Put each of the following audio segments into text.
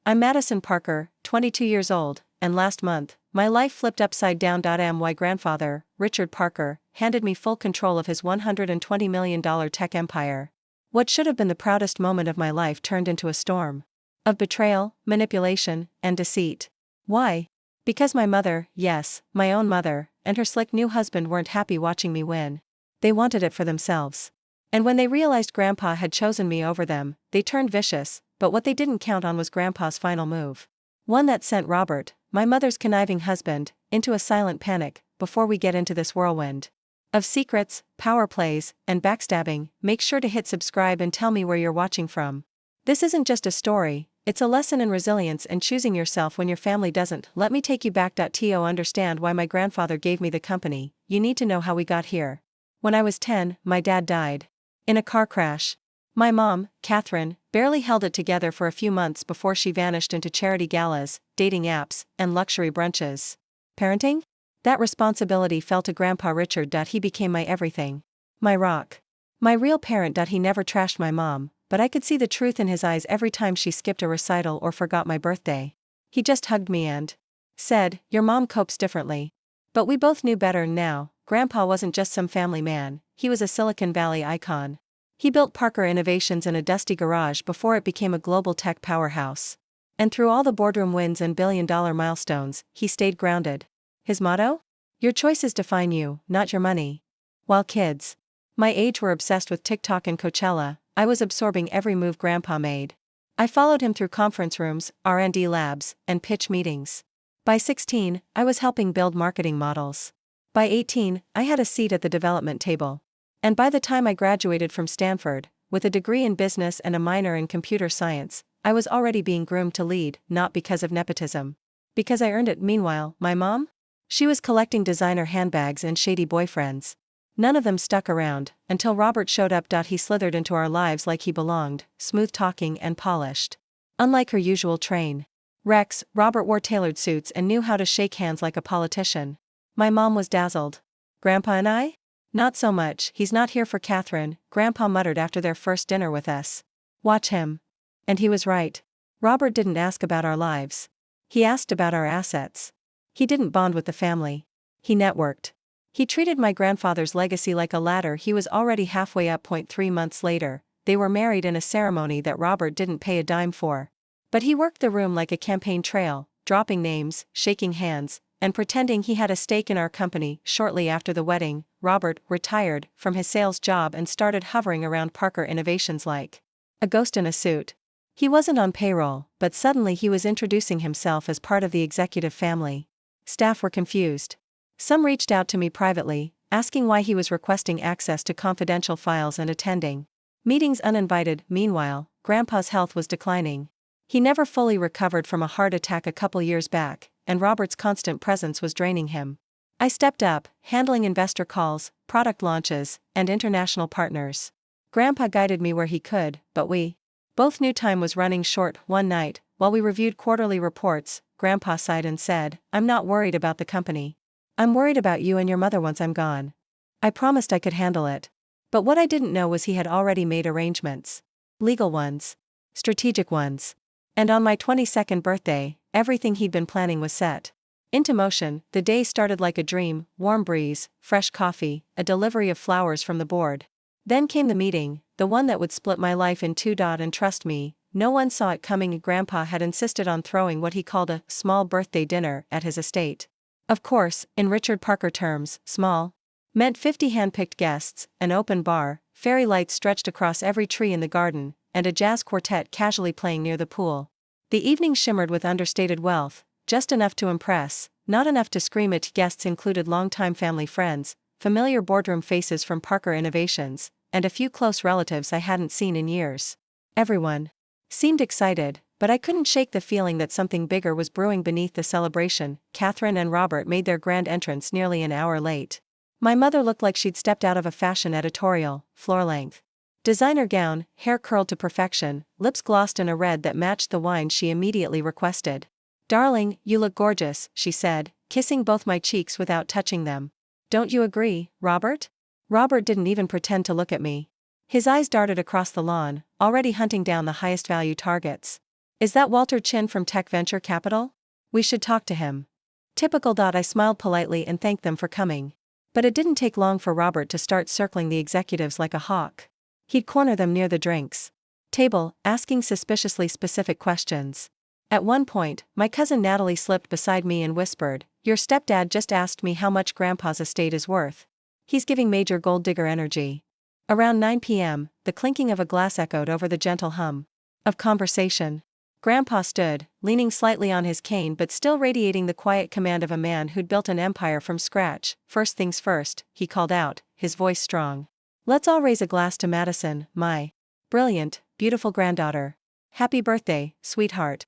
I'm Madison Parker, 22 years old, and last month, my life flipped upside down. My grandfather, Richard Parker, handed me full control of his $120 million tech empire. What should have been the proudest moment of my life turned into a storm of betrayal, manipulation, and deceit. Why? Because my mother, yes, my own mother, and her slick new husband weren't happy watching me win. They wanted it for themselves. And when they realized Grandpa had chosen me over them, they turned vicious, but what they didn't count on was Grandpa's final move. One that sent Robert, my mother's conniving husband, into a silent panic. Before we get into this whirlwind of secrets, power plays, and backstabbing, make sure to hit subscribe and tell me where you're watching from. This isn't just a story, it's a lesson in resilience and choosing yourself when your family doesn't. Let me take you back. To understand why my grandfather gave me the company, you need to know how we got here. When I was 10, my dad died in a car crash. My mom, Catherine, barely held it together for a few months before she vanished into charity galas, dating apps, and luxury brunches. Parenting? That responsibility fell to Grandpa Richard. He became my everything. My rock. My real parent. He never trashed my mom, but I could see the truth in his eyes every time she skipped a recital or forgot my birthday. He just hugged me and said, "Your mom copes differently." But we both knew better now. Grandpa wasn't just some family man, he was a Silicon Valley icon. He built Parker Innovations in a dusty garage before it became a global tech powerhouse. And through all the boardroom wins and billion-dollar milestones, he stayed grounded. His motto? Your choices define you, not your money. While kids my age were obsessed with TikTok and Coachella, I was absorbing every move Grandpa made. I followed him through conference rooms, R&D labs, and pitch meetings. By 16, I was helping build marketing models. By 18, I had a seat at the development table. And by the time I graduated from Stanford, with a degree in business and a minor in computer science, I was already being groomed to lead, not because of nepotism. Because I earned it. Meanwhile, my mom? She was collecting designer handbags and shady boyfriends. None of them stuck around, until Robert showed up. He slithered into our lives like he belonged, smooth-talking and polished. Unlike her usual train wrecks, Robert wore tailored suits and knew how to shake hands like a politician. My mom was dazzled. Grandpa and I? Not so much. He's not here for Catherine, Grandpa muttered after their first dinner with us. Watch him. And he was right. Robert didn't ask about our lives. He asked about our assets. He didn't bond with the family. He networked. He treated my grandfather's legacy like a ladder he was already halfway up. 3 months later, they were married in a ceremony that Robert didn't pay a dime for. But he worked the room like a campaign trail, dropping names, shaking hands, and pretending he had a stake in our company. Shortly after the wedding, Robert retired from his sales job and started hovering around Parker Innovations like a ghost in a suit. He wasn't on payroll, but suddenly he was introducing himself as part of the executive family. Staff were confused. Some reached out to me privately, asking why he was requesting access to confidential files and attending meetings uninvited. Meanwhile, Grandpa's health was declining. He never fully recovered from a heart attack a couple years back, and Robert's constant presence was draining him. I stepped up, handling investor calls, product launches, and international partners. Grandpa guided me where he could, but we both knew time was running short. One night, while we reviewed quarterly reports, Grandpa sighed and said, "I'm not worried about the company. I'm worried about you and your mother once I'm gone." I promised I could handle it. But what I didn't know was he had already made arrangements. Legal ones. Strategic ones. And on my 22nd birthday, everything he'd been planning was set into motion. The day started like a dream: warm breeze, fresh coffee, a delivery of flowers from the board. Then came the meeting, the one that would split my life in two. And trust me, no one saw it coming. Grandpa had insisted on throwing what he called a small birthday dinner at his estate. Of course, in Richard Parker terms, small meant 50 hand-picked guests, an open bar, fairy lights stretched across every tree in the garden, and a jazz quartet casually playing near the pool. The evening shimmered with understated wealth, just enough to impress, not enough to scream it. Guests included longtime family friends, familiar boardroom faces from Parker Innovations, and a few close relatives I hadn't seen in years. Everyone seemed excited, but I couldn't shake the feeling that something bigger was brewing beneath the celebration. Catherine and Robert made their grand entrance nearly an hour late. My mother looked like she'd stepped out of a fashion editorial, floor-length designer gown, hair curled to perfection, lips glossed in a red that matched the wine she immediately requested. "Darling, you look gorgeous," she said, kissing both my cheeks without touching them. "Don't you agree, Robert?" Robert didn't even pretend to look at me. His eyes darted across the lawn, already hunting down the highest value targets. Is that Walter Chin from Tech Venture Capital? We should talk to him. Typical. I smiled politely and thanked them for coming. But it didn't take long for Robert to start circling the executives like a hawk. He'd corner them near the drinks table, asking suspiciously specific questions. At one point, my cousin Natalie slipped beside me and whispered, "Your stepdad just asked me how much Grandpa's estate is worth. He's giving major gold digger energy." Around 9 p.m., the clinking of a glass echoed over the gentle hum of conversation. Grandpa stood, leaning slightly on his cane but still radiating the quiet command of a man who'd built an empire from scratch. "First things first," he called out, his voice strong. "Let's all raise a glass to Madison, my brilliant, beautiful granddaughter. Happy birthday, sweetheart."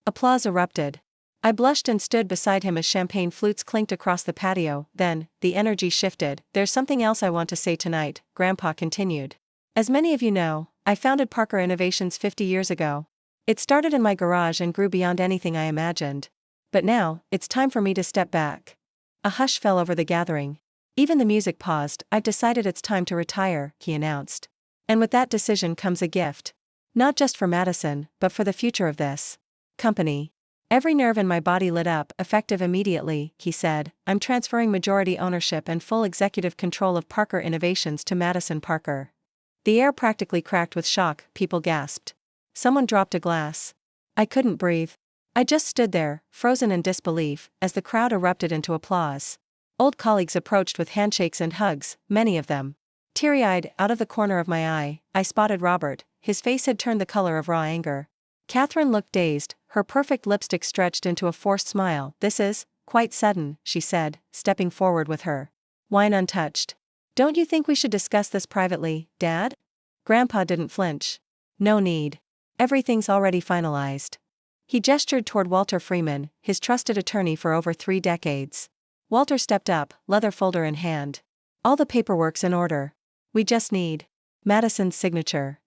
Applause erupted. I blushed and stood beside him as champagne flutes clinked across the patio. Then, the energy shifted. "There's something else I want to say tonight," Grandpa continued. "As many of you know, I founded Parker Innovations 50 years ago. It started in my garage and grew beyond anything I imagined. But now, it's time for me to step back." A hush fell over the gathering. Even the music paused. "I've decided it's time to retire," he announced. "And with that decision comes a gift. Not just for Madison, but for the future of this company." Every nerve in my body lit up. "Effective immediately," he said, "I'm transferring majority ownership and full executive control of Parker Innovations to Madison Parker." The air practically cracked with shock. People gasped. Someone dropped a glass. I couldn't breathe. I just stood there, frozen in disbelief, as the crowd erupted into applause. Old colleagues approached with handshakes and hugs, many of them teary-eyed. Out of the corner of my eye, I spotted Robert. His face had turned the color of raw anger. Catherine looked dazed, her perfect lipstick stretched into a forced smile. "This is quite sudden," she said, stepping forward with her wine untouched. "Don't you think we should discuss this privately, Dad?" Grandpa didn't flinch. "No need. Everything's already finalized." He gestured toward Walter Freeman, his trusted attorney for over 3 decades. Walter stepped up, leather folder in hand. "All the paperwork's in order. We just need Madison's signature."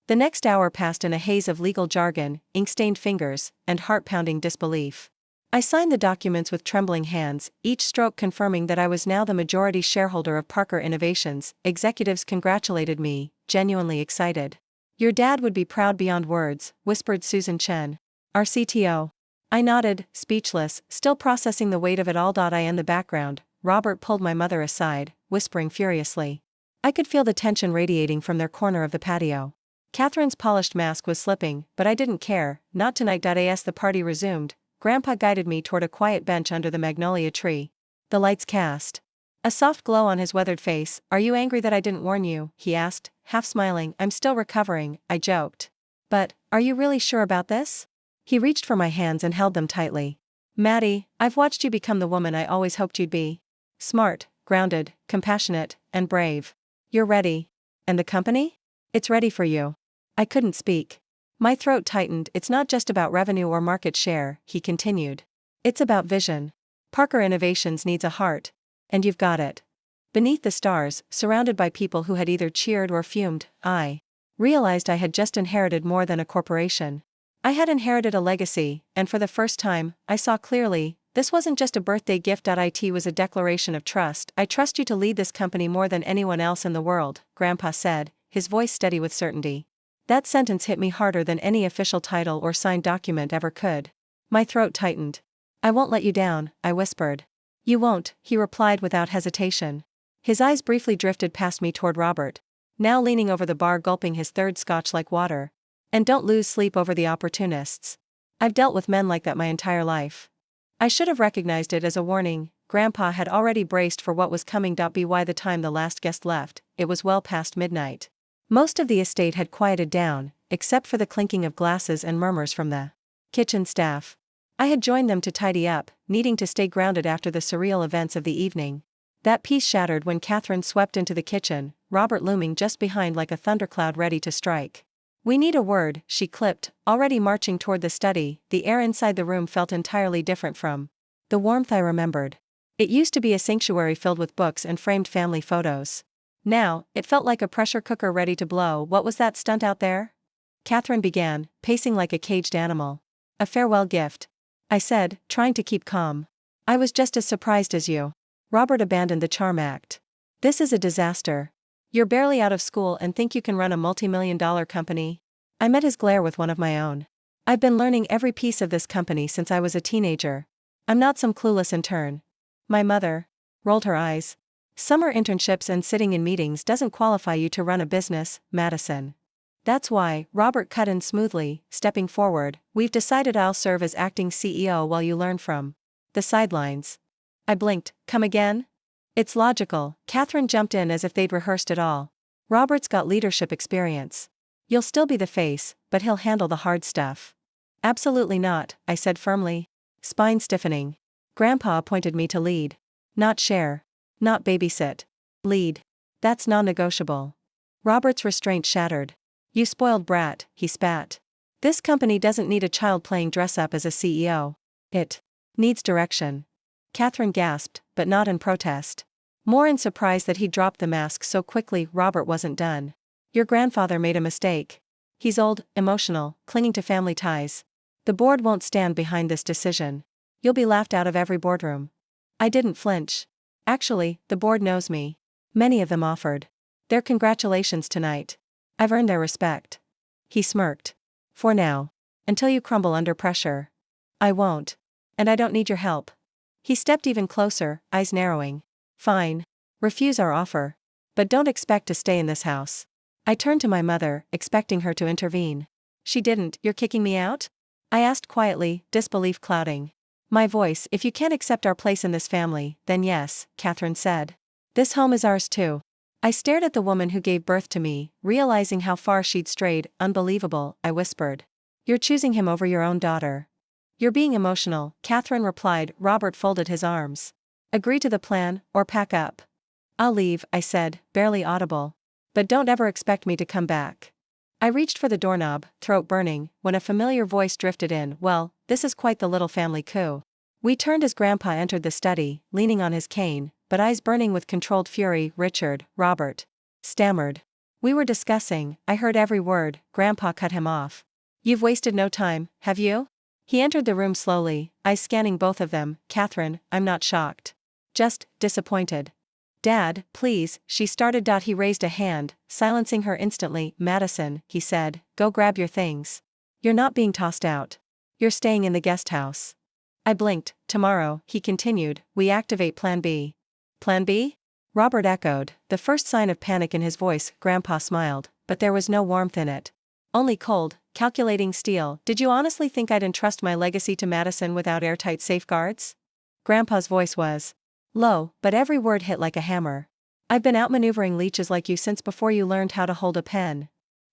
The next hour passed in a haze of legal jargon, ink-stained fingers, and heart-pounding disbelief. I signed the documents with trembling hands, each stroke confirming that I was now the majority shareholder of Parker Innovations. Executives congratulated me, genuinely excited. "Your dad would be proud beyond words," whispered Susan Chen, our CTO. I nodded, speechless, still processing the weight of it all. In the background, Robert pulled my mother aside, whispering furiously. I could feel the tension radiating from their corner of the patio. Catherine's polished mask was slipping, but I didn't care. "Not tonight." As the party resumed, Grandpa guided me toward a quiet bench under the magnolia tree. The lights cast a soft glow on his weathered face. "Are you angry that I didn't warn you?" he asked, half smiling. "I'm still recovering," I joked. "But, are you really sure about this?" He reached for my hands and held them tightly. "Maddie, I've watched you become the woman I always hoped you'd be. Smart, grounded, compassionate, and brave. You're ready. And the company? It's ready for you." I couldn't speak. My throat tightened. "It's not just about revenue or market share," he continued. "It's about vision. Parker Innovations needs a heart. And you've got it." Beneath the stars, surrounded by people who had either cheered or fumed, I realized I had just inherited more than a corporation. I had inherited a legacy, and for the first time, I saw clearly, this wasn't just a birthday gift. It was a declaration of trust. "I trust you to lead this company more than anyone else in the world," Grandpa said, his voice steady with certainty. That sentence hit me harder than any official title or signed document ever could. My throat tightened. "I won't let you down," I whispered. "You won't," he replied without hesitation. His eyes briefly drifted past me toward Robert, now leaning over the bar gulping his third scotch like water. "And don't lose sleep over the opportunists. I've dealt with men like that my entire life." I should have recognized it as a warning. Grandpa had already braced for what was coming. By the time the last guest left, it was well past midnight. Most of the estate had quieted down, except for the clinking of glasses and murmurs from the kitchen staff. I had joined them to tidy up, needing to stay grounded after the surreal events of the evening. That peace shattered when Catherine swept into the kitchen, Robert looming just behind like a thundercloud ready to strike. "We need a word," she clipped, already marching toward the study. The air inside the room felt entirely different from the warmth I remembered. It used to be a sanctuary filled with books and framed family photos. Now, it felt like a pressure cooker ready to blow. "What was that stunt out there?" Catherine began, pacing like a caged animal. "A farewell gift," I said, trying to keep calm. "I was just as surprised as you." Robert abandoned the charm act. "This is a disaster. You're barely out of school and think you can run a multi-million-dollar company?" I met his glare with one of my own. I've been learning every piece of this company since I was a teenager. I'm not some clueless intern. My mother rolled her eyes. Summer internships and sitting in meetings doesn't qualify you to run a business, Madison. That's why, Robert cut in smoothly, stepping forward, we've decided I'll serve as acting CEO while you learn from the sidelines. I blinked. Come again? It's logical. Catherine jumped in as if they'd rehearsed it all. Robert's got leadership experience. You'll still be the face, but he'll handle the hard stuff. Absolutely not, I said firmly. Spine stiffening. Grandpa appointed me to lead. Not share. Not babysit. Lead. That's non-negotiable. Robert's restraint shattered. You spoiled brat, he spat. This company doesn't need a child playing dress-up as a CEO. It needs direction. Catherine gasped, but not in protest. More in surprise that he dropped the mask so quickly. Robert wasn't done. Your grandfather made a mistake. He's old, emotional, clinging to family ties. The board won't stand behind this decision. You'll be laughed out of every boardroom. I didn't flinch. Actually, the board knows me. Many of them offered their congratulations tonight. I've earned their respect. He smirked. For now. Until you crumble under pressure. I won't. And I don't need your help. He stepped even closer, eyes narrowing. Fine. Refuse our offer. But don't expect to stay in this house. I turned to my mother, expecting her to intervene. She didn't. You're kicking me out? I asked quietly, disbelief clouding my voice. If you can't accept our place in this family, then yes, Catherine said. This home is ours too. I stared at the woman who gave birth to me, realizing how far she'd strayed. Unbelievable, I whispered. You're choosing him over your own daughter. You're being emotional, Catherine replied. Robert folded his arms. Agree to the plan, or pack up. I'll leave, I said, barely audible. But don't ever expect me to come back. I reached for the doorknob, throat burning, when a familiar voice drifted in. Well, this is quite the little family coup. We turned as Grandpa entered the study, leaning on his cane, but eyes burning with controlled fury. Richard, Robert stammered. We were discussing. I heard every word. Grandpa cut him off. You've wasted no time, have you? He entered the room slowly, eyes scanning both of them. Catherine, I'm not shocked. Just disappointed. Dad, please, she started. He raised a hand, silencing her instantly. Madison, he said, go grab your things. You're not being tossed out. You're staying in the guest house. I blinked. Tomorrow, he continued, we activate Plan B. Plan B? Robert echoed, the first sign of panic in his voice. Grandpa smiled, but there was no warmth in it. Only cold, calculating steel. Did you honestly think I'd entrust my legacy to Madison without airtight safeguards? Grandpa's voice was low, but every word hit like a hammer. I've been outmaneuvering leeches like you since before you learned how to hold a pen.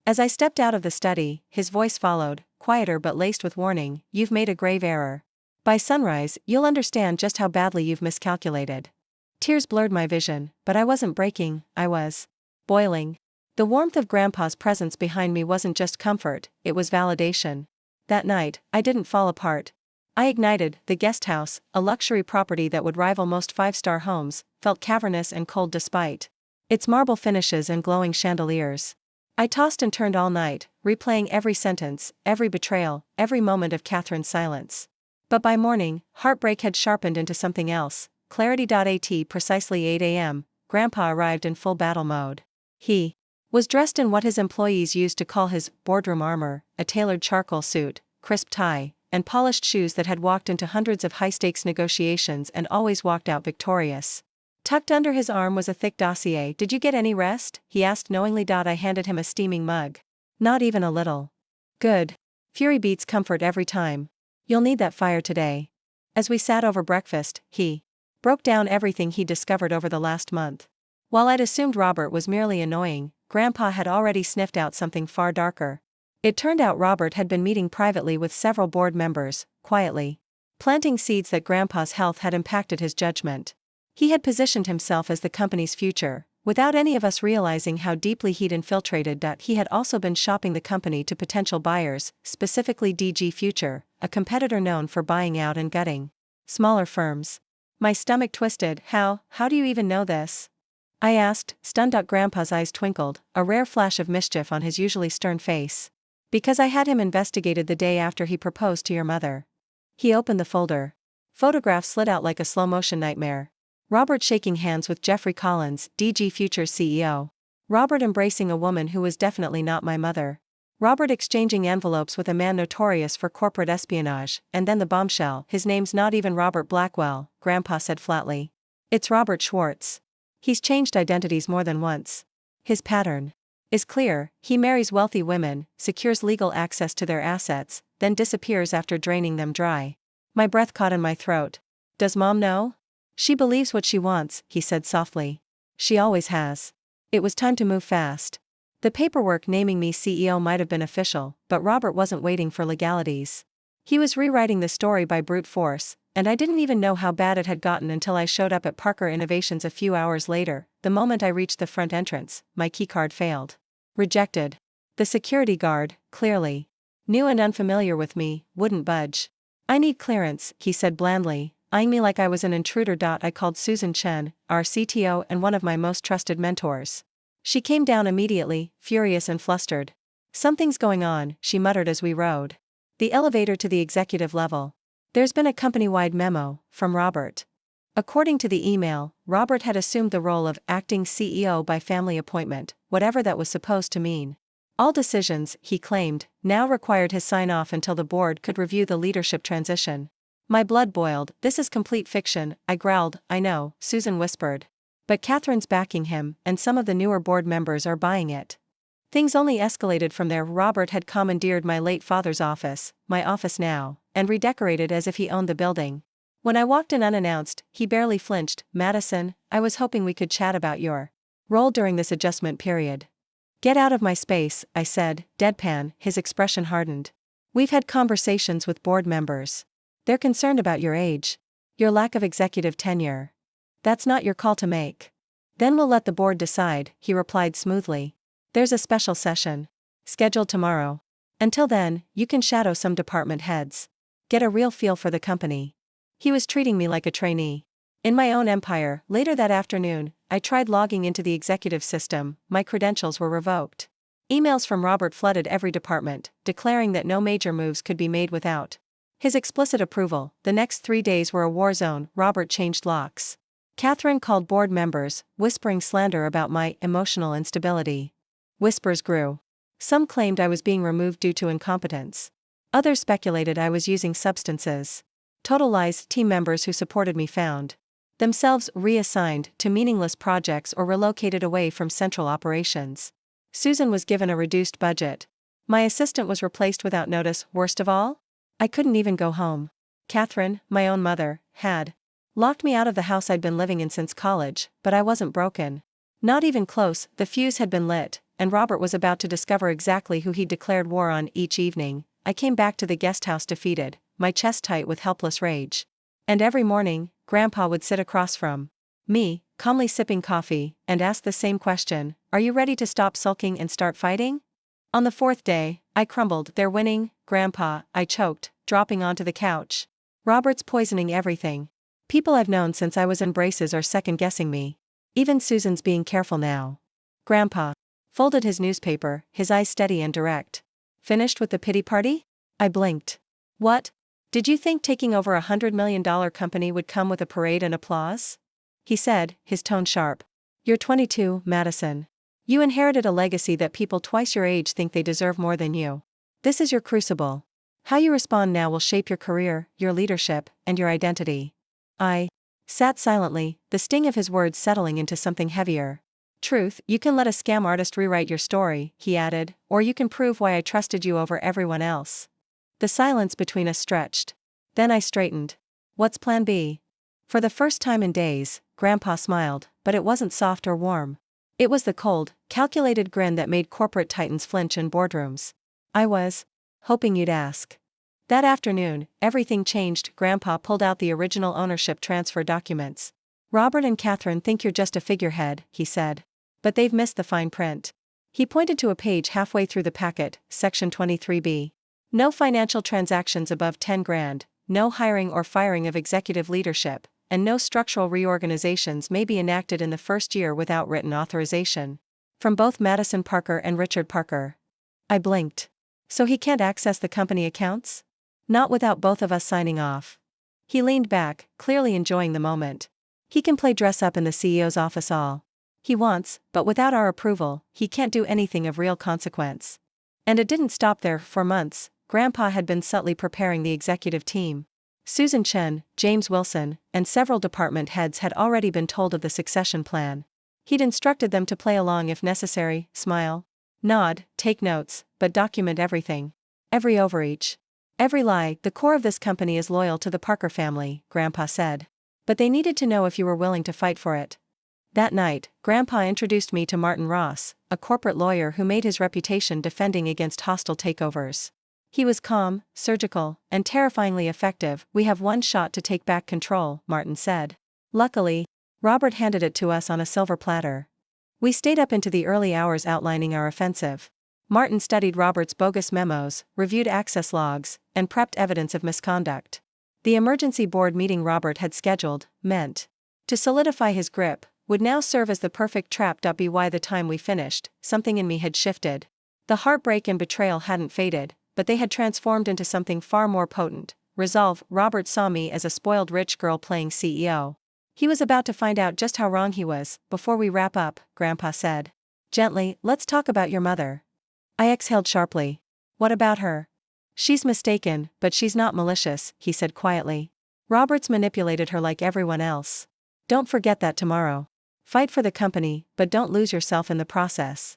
As I stepped out of the study, his voice followed, quieter but laced with warning. You've made a grave error. By sunrise, you'll understand just how badly you've miscalculated. Tears blurred my vision, but I wasn't breaking, I was boiling. The warmth of Grandpa's presence behind me wasn't just comfort, it was validation. That night, I didn't fall apart. I ignited. The guest house, a luxury property that would rival most five-star homes, felt cavernous and cold despite its marble finishes and glowing chandeliers. I tossed and turned all night, replaying every sentence, every betrayal, every moment of Catherine's silence. But by morning, heartbreak had sharpened into something else. Clarity.at precisely 8 a.m., Grandpa arrived in full battle mode. He was dressed in what his employees used to call his boardroom armor, a tailored charcoal suit, crisp tie, and polished shoes that had walked into hundreds of high-stakes negotiations and always walked out victorious. Tucked under his arm was a thick dossier. Did you get any rest? He asked knowingly. I handed him a steaming mug. Not even a little. Good. Fury beats comfort every time. You'll need that fire today. As we sat over breakfast, he broke down everything he discovered over the last month. While I'd assumed Robert was merely annoying, Grandpa had already sniffed out something far darker. It turned out Robert had been meeting privately with several board members, quietly planting seeds that Grandpa's health had impacted his judgment. He had positioned himself as the company's future, without any of us realizing how deeply he'd infiltrated. He had also been shopping the company to potential buyers, specifically DG Future, a competitor known for buying out and gutting smaller firms. My stomach twisted. How do you even know this? I asked, stunned. Grandpa's eyes twinkled, a rare flash of mischief on his usually stern face. Because I had him investigated the day after he proposed to your mother. He opened the folder. Photographs slid out like a slow-motion nightmare. Robert shaking hands with Jeffrey Collins, DG Future's CEO. Robert embracing a woman who was definitely not my mother. Robert exchanging envelopes with a man notorious for corporate espionage, and then the bombshell. His name's not even Robert Blackwell, Grandpa said flatly. It's Robert Schwartz. He's changed identities more than once. His pattern is clear: he marries wealthy women, secures legal access to their assets, then disappears after draining them dry. My breath caught in my throat. Does Mom know? She believes what she wants, he said softly. She always has. It was time to move fast. The paperwork naming me CEO might have been official, but Robert wasn't waiting for legalities. He was rewriting the story by brute force, and I didn't even know how bad it had gotten until I showed up at Parker Innovations a few hours later. The moment I reached the front entrance, my keycard failed. Rejected. The security guard, clearly new and unfamiliar with me, wouldn't budge. I need clearance, he said blandly, eyeing me like I was an intruder. I called Susan Chen, our CTO and one of my most trusted mentors. She came down immediately, furious and flustered. Something's going on, she muttered as we rode the elevator to the executive level. There's been a company-wide memo from Robert. According to the email, Robert had assumed the role of acting CEO by family appointment, whatever that was supposed to mean. All decisions, he claimed, now required his sign-off until the board could review the leadership transition. My blood boiled. This is complete fiction, I growled. I know, Susan whispered. But Catherine's backing him, and some of the newer board members are buying it. Things only escalated from there. Robert had commandeered my late father's office, my office now, and redecorated as if he owned the building. When I walked in unannounced, he barely flinched. Madison, I was hoping we could chat about your role during this adjustment period. Get out of my space, I said, deadpan. His expression hardened. We've had conversations with board members. They're concerned about your age. Your lack of executive tenure. That's not your call to make. Then we'll let the board decide, he replied smoothly. There's a special session scheduled tomorrow. Until then, you can shadow some department heads. Get a real feel for the company. He was treating me like a trainee. In my own empire. Later that afternoon, I tried logging into the executive system. My credentials were revoked. Emails from Robert flooded every department, declaring that no major moves could be made without his explicit approval. The next 3 days were a war zone. Robert changed locks. Catherine called board members, whispering slander about my emotional instability. Whispers grew. Some claimed I was being removed due to incompetence. Others speculated I was using substances. Total lies. Team members who supported me found themselves reassigned to meaningless projects or relocated away from central operations. Susan was given a reduced budget. My assistant was replaced without notice. Worst of all? I couldn't even go home. Catherine, my own mother, had locked me out of the house I'd been living in since college, but I wasn't broken. Not even close. The fuse had been lit, and Robert was about to discover exactly who he'd declared war on. Each evening, I came back to the guest house defeated, my chest tight with helpless rage. And every morning, Grandpa would sit across from me, calmly sipping coffee, and ask the same question: are you ready to stop sulking and start fighting? On the 4th day, I crumbled. They're winning, Grandpa, I choked, dropping onto the couch. Robert's poisoning everything. People I've known since I was in braces are second-guessing me. Even Susan's being careful now. Grandpa folded his newspaper, his eyes steady and direct. Finished with the pity party? I blinked. What? Did you think taking over a $100 million company would come with a parade and applause? He said, his tone sharp. You're 22, Madison. You inherited a legacy that people twice your age think they deserve more than you. This is your crucible. How you respond now will shape your career, your leadership, and your identity. I sat silently, the sting of his words settling into something heavier. Truth, you can let a scam artist rewrite your story, he added, or you can prove why I trusted you over everyone else. The silence between us stretched. Then I straightened. What's plan B? For the first time in days, Grandpa smiled, but it wasn't soft or warm. It was the cold, calculated grin that made corporate titans flinch in boardrooms. I was hoping you'd ask. That afternoon, everything changed. Grandpa pulled out the original ownership transfer documents. Robert and Catherine think you're just a figurehead, he said. But they've missed the fine print. He pointed to a page halfway through the packet, Section 23B. No financial transactions above 10 grand, no hiring or firing of executive leadership, and no structural reorganizations may be enacted in the first year without written authorization. From both Madison Parker and Richard Parker. I blinked. So he can't access the company accounts? Not without both of us signing off. He leaned back, clearly enjoying the moment. He can play dress up in the CEO's office all he wants, but without our approval, he can't do anything of real consequence. And it didn't stop there. For months, Grandpa had been subtly preparing the executive team. Susan Chen, James Wilson, and several department heads had already been told of the succession plan. He'd instructed them to play along if necessary, smile, nod, take notes, but document everything. Every overreach. Every lie. The core of this company is loyal to the Parker family, Grandpa said. But they needed to know if you were willing to fight for it. That night, Grandpa introduced me to Martin Ross, a corporate lawyer who made his reputation defending against hostile takeovers. He was calm, surgical, and terrifyingly effective. We have one shot to take back control, Martin said. Luckily, Robert handed it to us on a silver platter. We stayed up into the early hours outlining our offensive. Martin studied Robert's bogus memos, reviewed access logs, and prepped evidence of misconduct. The emergency board meeting Robert had scheduled, meant to solidify his grip, would now serve as the perfect trap. By the time we finished, something in me had shifted. The heartbreak and betrayal hadn't faded, but they had transformed into something far more potent, resolve. Robert saw me as a spoiled rich girl playing CEO. He was about to find out just how wrong he was. Before we wrap up, Grandpa said gently, let's talk about your mother. I exhaled sharply. What about her? She's mistaken, but she's not malicious, he said quietly. Robert's manipulated her like everyone else. Don't forget that tomorrow. Fight for the company, but don't lose yourself in the process.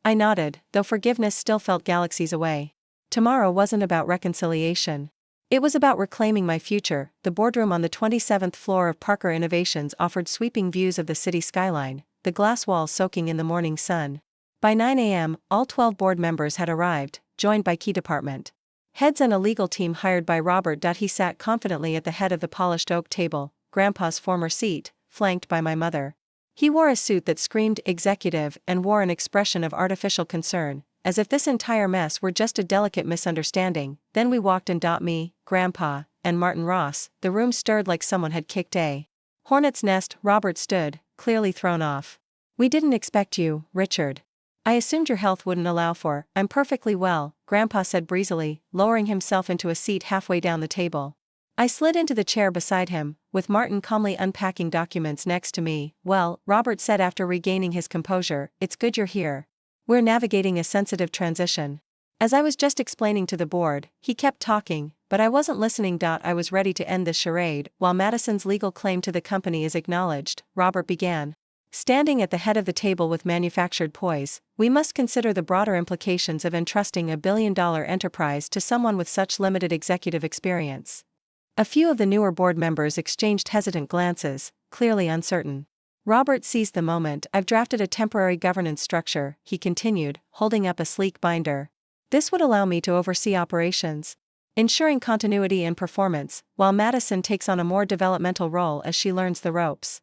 I nodded, though forgiveness still felt galaxies away. Tomorrow wasn't about reconciliation. It was about reclaiming my future. The boardroom on the 27th floor of Parker Innovations offered sweeping views of the city skyline, the glass walls soaking in the morning sun. By 9 a.m., all 12 board members had arrived, joined by key department heads and a legal team hired by Robert. He sat confidently at the head of the polished oak table, Grandpa's former seat, flanked by my mother. He wore a suit that screamed executive and wore an expression of artificial concern, as if this entire mess were just a delicate misunderstanding. Then we walked in. Me, Grandpa, and Martin Ross. The room stirred like someone had kicked a hornet's nest. Robert stood, clearly thrown off. We didn't expect you, Richard. I assumed your health wouldn't allow for. I'm perfectly well, Grandpa said breezily, lowering himself into a seat halfway down the table. I slid into the chair beside him, with Martin calmly unpacking documents next to me. Well, Robert said after regaining his composure, it's good you're here. We're navigating a sensitive transition. As I was just explaining to the board, he kept talking, but I wasn't listening. I was ready to end this charade. While Madison's legal claim to the company is acknowledged, Robert began. Standing at the head of the table with manufactured poise, we must consider the broader implications of entrusting a billion-dollar enterprise to someone with such limited executive experience. A few of the newer board members exchanged hesitant glances, clearly uncertain. Robert seized the moment. I've drafted a temporary governance structure, he continued, holding up a sleek binder. This would allow me to oversee operations, ensuring continuity and performance, while Madison takes on a more developmental role as she learns the ropes.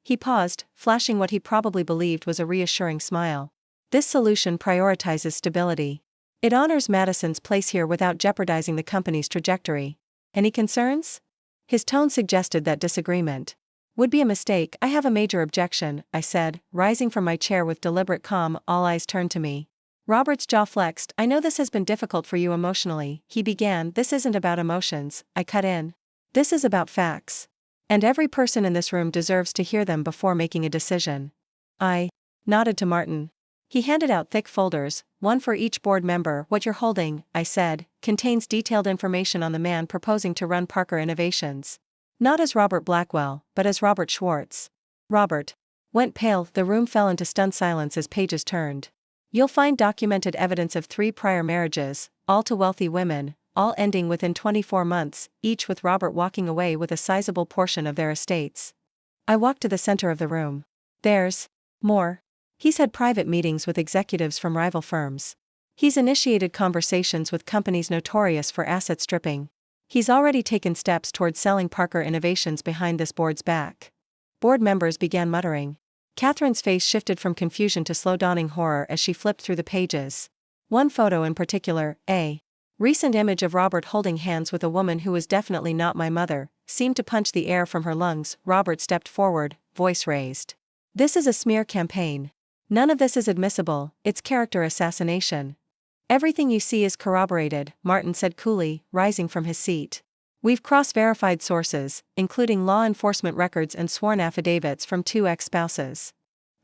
He paused, flashing what he probably believed was a reassuring smile. This solution prioritizes stability. It honors Madison's place here without jeopardizing the company's trajectory. Any concerns? His tone suggested that disagreement would be a mistake. I have a major objection, I said, rising from my chair with deliberate calm. All eyes turned to me. Robert's jaw flexed. I know this has been difficult for you emotionally, he began. This isn't about emotions, I cut in. This is about facts. And every person in this room deserves to hear them before making a decision. I nodded to Martin. He handed out thick folders, one for each board member. What you're holding, I said, contains detailed information on the man proposing to run Parker Innovations. Not as Robert Blackwell, but as Robert Schwartz. Robert went pale. The room fell into stunned silence as pages turned. You'll find documented evidence of 3 prior marriages, all to wealthy women, all ending within 24 months, each with Robert walking away with a sizable portion of their estates. I walked to the center of the room. There's more. He's had private meetings with executives from rival firms. He's initiated conversations with companies notorious for asset stripping. He's already taken steps towards selling Parker Innovations behind this board's back. Board members began muttering. Catherine's face shifted from confusion to slow-dawning horror as she flipped through the pages. One photo in particular, a recent image of Robert holding hands with a woman who was definitely not my mother, seemed to punch the air from her lungs. Robert stepped forward, voice raised. This is a smear campaign. None of this is admissible, it's character assassination. Everything you see is corroborated, Martin said coolly, rising from his seat. We've cross-verified sources, including law enforcement records and sworn affidavits from 2 ex-spouses.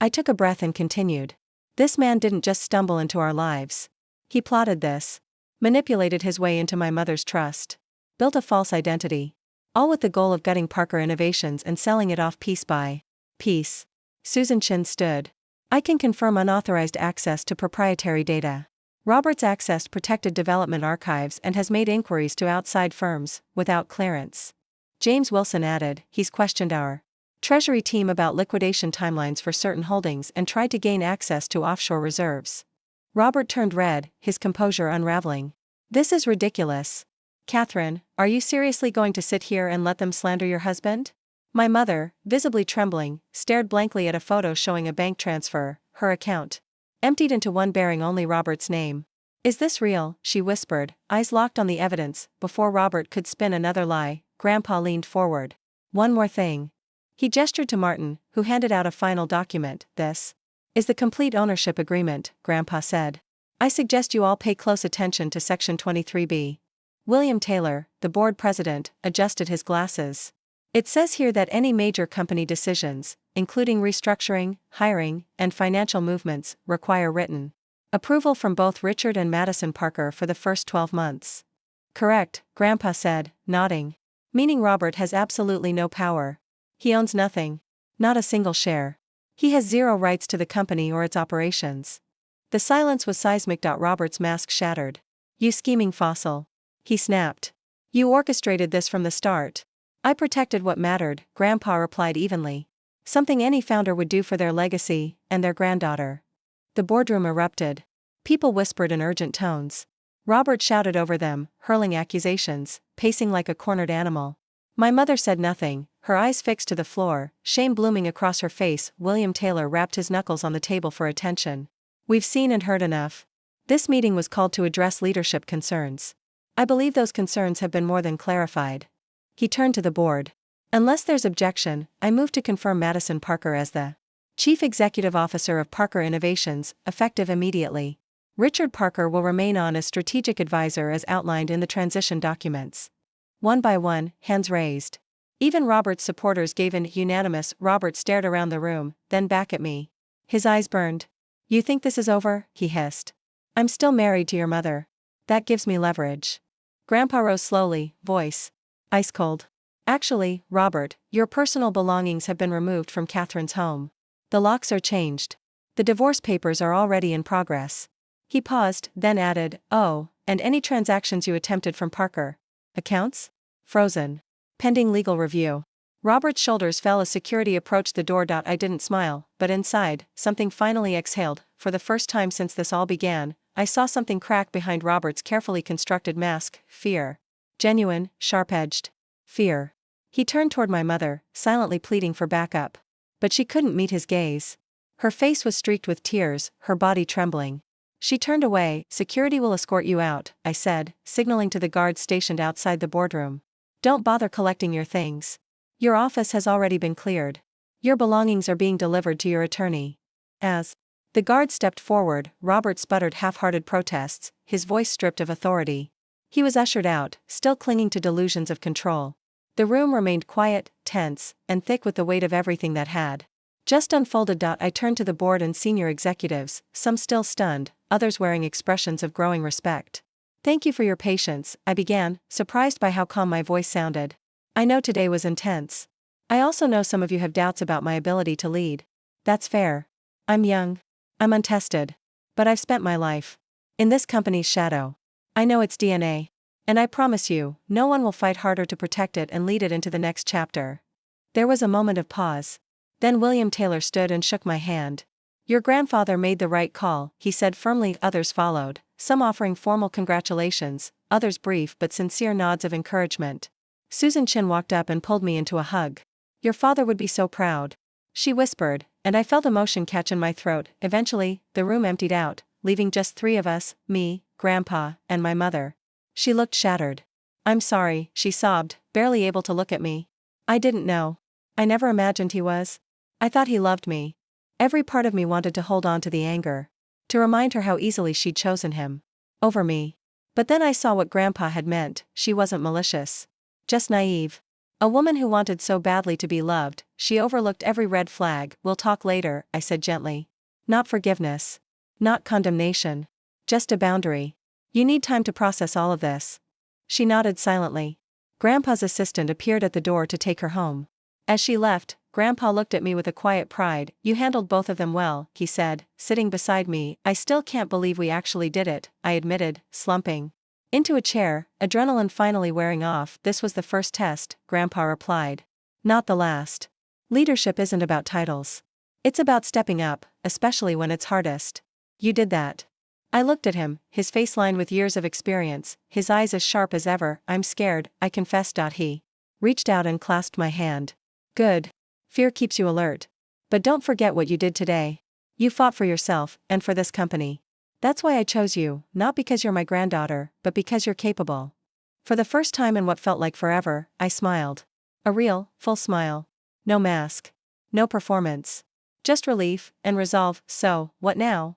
I took a breath and continued. This man didn't just stumble into our lives. He plotted this. Manipulated his way into my mother's trust. Built a false identity. All with the goal of gutting Parker Innovations and selling it off piece by piece. Susan Chin stood. I can confirm unauthorized access to proprietary data. Roberts accessed protected development archives and has made inquiries to outside firms, without clearance. James Wilson added, he's questioned our Treasury team about liquidation timelines for certain holdings and tried to gain access to offshore reserves. Robert turned red, his composure unraveling. This is ridiculous. Catherine, are you seriously going to sit here and let them slander your husband? My mother, visibly trembling, stared blankly at a photo showing a bank transfer, her account. Emptied into one bearing only Robert's name. Is this real? She whispered, eyes locked on the evidence. Before Robert could spin another lie, Grandpa leaned forward. One more thing. He gestured to Martin, who handed out a final document. This is the complete ownership agreement, Grandpa said. I suggest you all pay close attention to Section 23B. William Taylor, the board president, adjusted his glasses. It says here that any major company decisions, including restructuring, hiring, and financial movements, require written approval from both Richard and Madison Parker for the first 12 months. Correct, Grandpa said, nodding. Meaning Robert has absolutely no power. He owns nothing. Not a single share. He has zero rights to the company or its operations. The silence was seismic. Robert's mask shattered. You scheming fossil. He snapped. You orchestrated this from the start. I protected what mattered, Grandpa replied evenly. Something any founder would do for their legacy, and their granddaughter. The boardroom erupted. People whispered in urgent tones. Robert shouted over them, hurling accusations, pacing like a cornered animal. My mother said nothing, her eyes fixed to the floor, shame blooming across her face. William Taylor rapped his knuckles on the table for attention. We've seen and heard enough. This meeting was called to address leadership concerns. I believe those concerns have been more than clarified. He turned to the board. Unless there's objection, I move to confirm Madison Parker as the Chief Executive Officer of Parker Innovations, effective immediately. Richard Parker will remain on as strategic advisor as outlined in the transition documents. One by one, hands raised. Even Robert's supporters gave in unanimous. Robert stared around the room, then back at me. His eyes burned. You think this is over? He hissed. I'm still married to your mother. That gives me leverage. Grandpa rose slowly, voice ice cold. Actually, Robert, your personal belongings have been removed from Catherine's home. The locks are changed. The divorce papers are already in progress. He paused, then added, oh, and any transactions you attempted from Parker accounts? Frozen. Pending legal review. Robert's shoulders fell as security approached the door. I didn't smile, but inside, something finally exhaled. For the first time since this all began, I saw something crack behind Robert's carefully constructed mask. Fear. Genuine, sharp-edged fear. He turned toward my mother, silently pleading for backup. But she couldn't meet his gaze. Her face was streaked with tears, her body trembling. She turned away. Security will escort you out, I said, signaling to the guards stationed outside the boardroom. Don't bother collecting your things. Your office has already been cleared. Your belongings are being delivered to your attorney. As the guard stepped forward, Robert sputtered half-hearted protests, his voice stripped of authority. He was ushered out, still clinging to delusions of control. The room remained quiet, tense, and thick with the weight of everything that had just unfolded. I turned to the board and senior executives, some still stunned, others wearing expressions of growing respect. Thank you for your patience, I began, surprised by how calm my voice sounded. I know today was intense. I also know some of you have doubts about my ability to lead. That's fair. I'm young. I'm untested. But I've spent my life in this company's shadow. I know its DNA. And I promise you, no one will fight harder to protect it and lead it into the next chapter. There was a moment of pause. Then William Taylor stood and shook my hand. Your grandfather made the right call, he said firmly. Others followed, some offering formal congratulations, others brief but sincere nods of encouragement. Susan Chin walked up and pulled me into a hug. Your father would be so proud, she whispered, and I felt emotion catch in my throat. Eventually, the room emptied out, leaving just three of us, me, Grandpa, and my mother. She looked shattered. I'm sorry, she sobbed, barely able to look at me. I didn't know. I never imagined he was. I thought he loved me. Every part of me wanted to hold on to the anger. To remind her how easily she'd chosen him over me. But then I saw what Grandpa had meant. She wasn't malicious. Just naive. A woman who wanted so badly to be loved. She overlooked every red flag. We'll talk later, I said gently. Not forgiveness. Not condemnation. Just a boundary. You need time to process all of this. She nodded silently. Grandpa's assistant appeared at the door to take her home. As she left, Grandpa looked at me with a quiet pride. You handled both of them well, he said, sitting beside me. I still can't believe we actually did it, I admitted, slumping into a chair, adrenaline finally wearing off. This was the first test, Grandpa replied. Not the last. Leadership isn't about titles. It's about stepping up, especially when it's hardest. You did that. I looked at him, his face lined with years of experience, his eyes as sharp as ever. I'm scared, I confessed. He reached out and clasped my hand. Good. Fear keeps you alert. But don't forget what you did today. You fought for yourself, and for this company. That's why I chose you, not because you're my granddaughter, but because you're capable. For the first time in what felt like forever, I smiled. A real, full smile. No mask. No performance. Just relief and resolve. So, what now?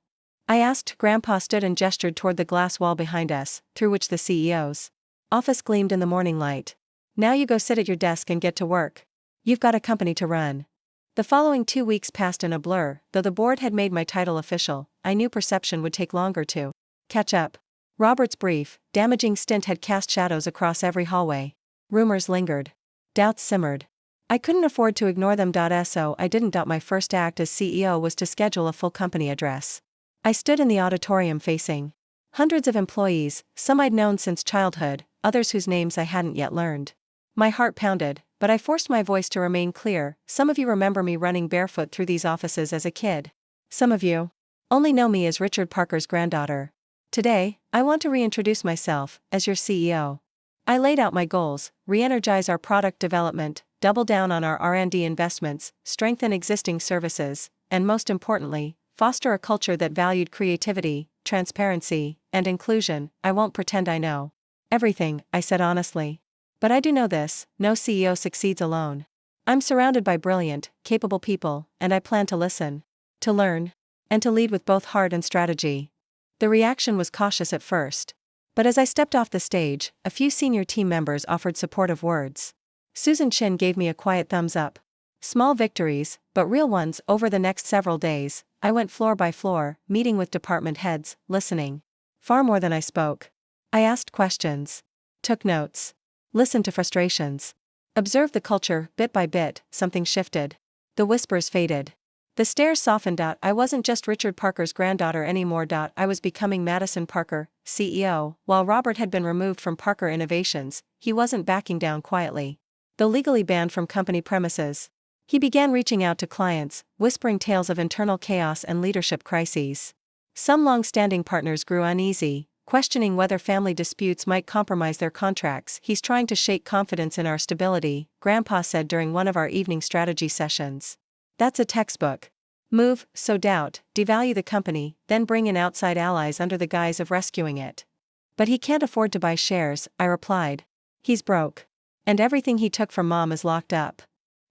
I asked. Grandpa stood and gestured toward the glass wall behind us, through which the CEO's office gleamed in the morning light. Now you go sit at your desk and get to work. You've got a company to run. The following 2 weeks passed in a blur. Though the board had made my title official, I knew perception would take longer to catch up. Robert's brief, damaging stint had cast shadows across every hallway. Rumors lingered. Doubts simmered. I couldn't afford to ignore them. So I didn't doubt my first act as CEO was to schedule a full company address. I stood in the auditorium facing hundreds of employees, some I'd known since childhood, others whose names I hadn't yet learned. My heart pounded, but I forced my voice to remain clear. Some of you remember me running barefoot through these offices as a kid. Some of you only know me as Richard Parker's granddaughter. Today, I want to reintroduce myself as your CEO. I laid out my goals: re-energize our product development, double down on our R&D investments, strengthen existing services, and most importantly, foster a culture that valued creativity, transparency, and inclusion. I won't pretend I know everything, I said honestly. But I do know this: no CEO succeeds alone. I'm surrounded by brilliant, capable people, and I plan to listen, to learn, and to lead with both heart and strategy. The reaction was cautious at first. But as I stepped off the stage, a few senior team members offered supportive words. Susan Chin gave me a quiet thumbs up. Small victories, but real ones. Over the next several days, I went floor by floor, meeting with department heads, listening far more than I spoke. I asked questions, took notes, listened to frustrations, observed the culture. Bit by bit, something shifted. The whispers faded. The stares softened. I wasn't just Richard Parker's granddaughter anymore. I was becoming Madison Parker, CEO. While Robert had been removed from Parker Innovations, he wasn't backing down quietly. Though legally banned from company premises, he began reaching out to clients, whispering tales of internal chaos and leadership crises. Some long-standing partners grew uneasy, questioning whether family disputes might compromise their contracts. He's trying to shake confidence in our stability, Grandpa said during one of our evening strategy sessions. That's a textbook move: sow doubt, devalue the company, then bring in outside allies under the guise of rescuing it. But he can't afford to buy shares, I replied. He's broke. And everything he took from Mom is locked up.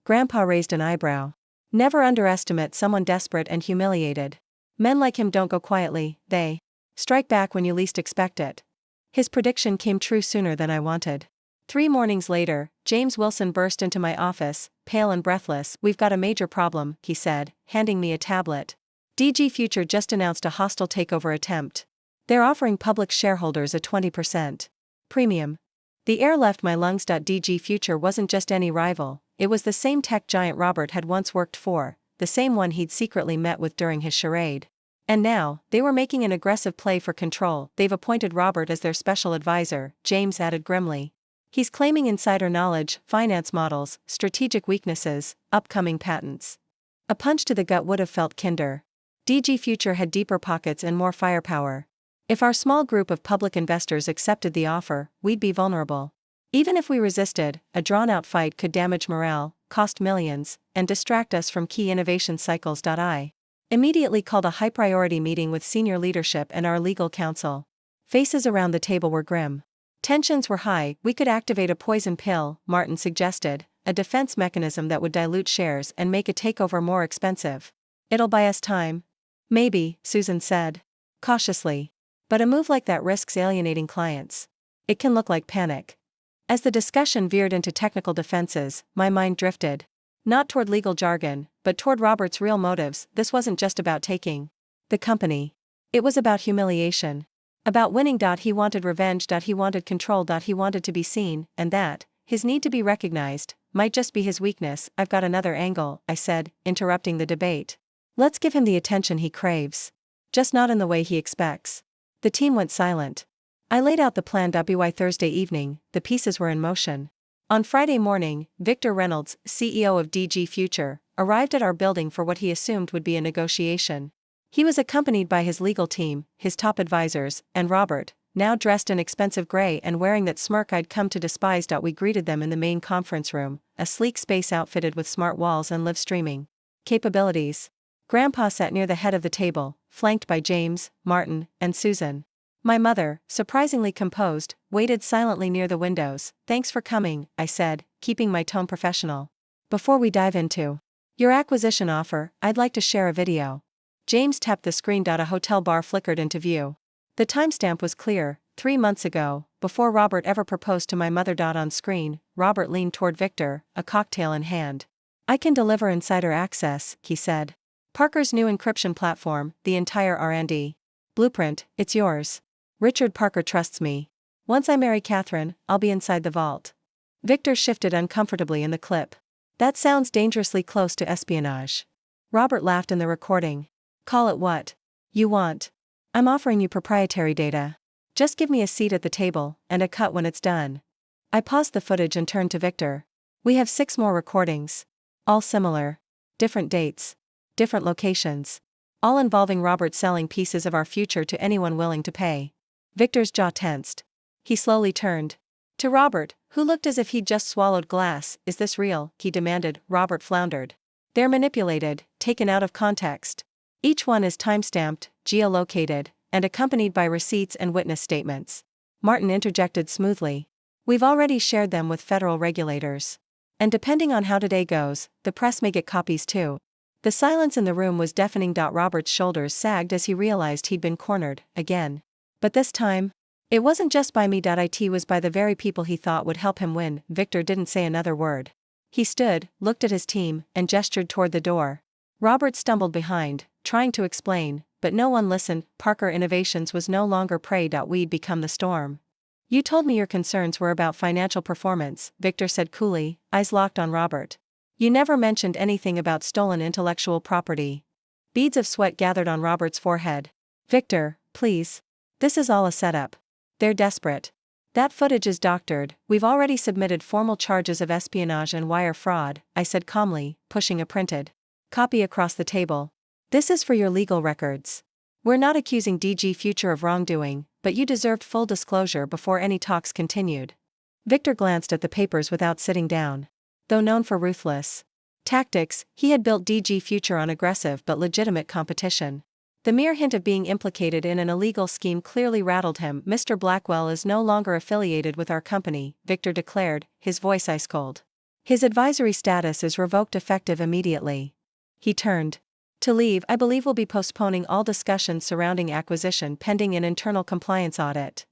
Grandpa raised an eyebrow. Never underestimate someone desperate and humiliated. Men like him don't go quietly, they strike back when you least expect it. His prediction came true sooner than I wanted. 3 mornings later, James Wilson burst into my office, pale and breathless. We've got a major problem, he said, handing me a tablet. DG Future just announced a hostile takeover attempt. They're offering public shareholders a 20% premium. The air left my lungs. DG Future wasn't just any rival, it was the same tech giant Robert had once worked for, the same one he'd secretly met with during his charade. And now, they were making an aggressive play for control. They've appointed Robert as their special advisor, James added grimly. He's claiming insider knowledge, finance models, strategic weaknesses, upcoming patents. A punch to the gut would have felt kinder. DG Future had deeper pockets and more firepower. If our small group of public investors accepted the offer, we'd be vulnerable. Even if we resisted, a drawn-out fight could damage morale, cost millions, and distract us from key innovation cycles. I immediately called a high-priority meeting with senior leadership and our legal counsel. Faces around the table were grim. Tensions were high. We could activate a poison pill, Martin suggested, a defense mechanism that would dilute shares and make a takeover more expensive. It'll buy us time. Maybe, Susan said cautiously. But a move like that risks alienating clients. It can look like panic. As the discussion veered into technical defenses, my mind drifted. Not toward legal jargon, but toward Robert's real motives. This wasn't just about taking the company. It was about humiliation. About winning. He wanted revenge. He wanted control. He wanted to be seen, and that, his need to be recognized, might just be his weakness. I've got another angle, I said, interrupting the debate. Let's give him the attention he craves. Just not in the way he expects. The team went silent. I laid out the plan. By Thursday evening, the pieces were in motion. On Friday morning, Victor Reynolds, CEO of DG Future, arrived at our building for what he assumed would be a negotiation. He was accompanied by his legal team, his top advisors, and Robert, now dressed in expensive gray and wearing that smirk I'd come to despise. We greeted them in the main conference room, a sleek space outfitted with smart walls and live streaming capabilities. Grandpa sat near the head of the table, flanked by James, Martin, and Susan. My mother, surprisingly composed, waited silently near the windows. Thanks for coming, I said, keeping my tone professional. Before we dive into your acquisition offer, I'd like to share a video. James tapped the screen. A hotel bar flickered into view. The timestamp was clear, 3 months ago, before Robert ever proposed to my mother. On screen, Robert leaned toward Victor, a cocktail in hand. I can deliver insider access, he said. Parker's new encryption platform, the entire R&D blueprint, it's yours. Richard Parker trusts me. Once I marry Catherine, I'll be inside the vault. Victor shifted uncomfortably in the clip. That sounds dangerously close to espionage. Robert laughed in the recording. Call it what you want. I'm offering you proprietary data. Just give me a seat at the table, and a cut when it's done. I paused the footage and turned to Victor. We have 6 more recordings. All similar. Different dates. Different locations. All involving Robert selling pieces of our future to anyone willing to pay. Victor's jaw tensed. He slowly turned to Robert, who looked as if he'd just swallowed glass. Is this real? He demanded. Robert floundered. They're manipulated, taken out of context. Each one is timestamped, geolocated, and accompanied by receipts and witness statements. Martin interjected smoothly. We've already shared them with federal regulators. And depending on how today goes, the press may get copies too. The silence in the room was deafening. Robert's shoulders sagged as he realized he'd been cornered, again. But this time, it wasn't just by me. It was by the very people he thought would help him win. Victor didn't say another word. He stood, looked at his team, and gestured toward the door. Robert stumbled behind, trying to explain, but no one listened. Parker Innovations was no longer prey. We'd become the storm. You told me your concerns were about financial performance, Victor said coolly, eyes locked on Robert. You never mentioned anything about stolen intellectual property. Beads of sweat gathered on Robert's forehead. Victor, please. This is all a setup. They're desperate. That footage is doctored. We've already submitted formal charges of espionage and wire fraud, I said calmly, pushing a printed copy across the table. This is for your legal records. We're not accusing DG Future of wrongdoing, but you deserved full disclosure before any talks continued. Victor glanced at the papers without sitting down. Though known for ruthless tactics, he had built DG Future on aggressive but legitimate competition. The mere hint of being implicated in an illegal scheme clearly rattled him. Mr. Blackwell is no longer affiliated with our company, Victor declared, his voice ice cold. His advisory status is revoked effective immediately. He turned to leave. I believe we'll be postponing all discussions surrounding acquisition pending an internal compliance audit.